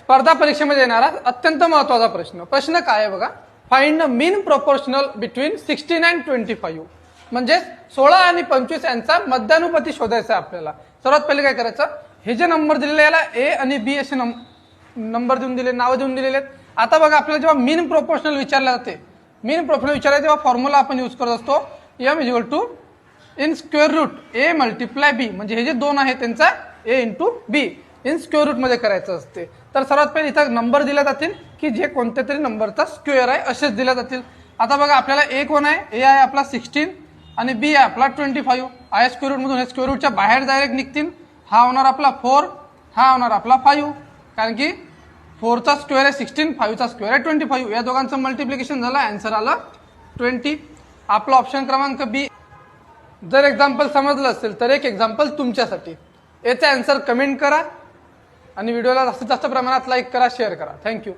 स्पर्धा परीक्षेमध्ये येणारा अत्यंत महत्वाचा प्रश्न काय आहे बघा. Find the mean proportional between 16 and 25. म्हणजे 16 आणि 25 यांचा मध्यानुपाती शोधायचा आहे आपल्याला. सर्वात पहिले काय करायचं, हे जे नंबर दिलेले याला ए आणि बी असे नंबर देऊन दिले, नाव देऊन दिलेले आहेत. आता बघा आपल्याला जेव्हा मीन प्रोपोर्शनल विचारले जाते, मीन प्रोपोर्शनल विचारले तेव्हा फॉर्म्युला आपण यूज करत असतो M is equal to in square root A multiply B. म्हणजे हे जे दोन आहे त्यांचा A into B in square root मध्ये करायचं असते. तर सर्वात पहिले इथं नंबर दिले जातील की जे कोणत्या तरी नंबरचा स्क्वेअर आहे असेच दिले जातील. आता बघा आपल्याला ए कोण आहे, ए आहे आपला 16 आणि बी आहे आपला 25. आहे स्क्वेअर रूट मधून हे स्क्वेअर रूटच्या बाहेर डायरेक्ट निघतील. हा होणार आपला 4, हा होणार आपला 5, कारण की 4 चा स्क्वेअर आहे 16, 5 चा स्क्वेअर आहे 25. या दोघांचं मल्टिप्लिकेशन झालं, आन्सर आला 20. आपला ऑप्शन क्रमांक बी. जर एक्झाम्पल समजलं असेल तर एक एक्झाम्पल तुमच्यासाठी. याचा आन्सर कमेंट करा आणि व्हिडिओला जास्तीत जास्त प्रमाणात लाईक करा, शेअर करा. थँक्यू.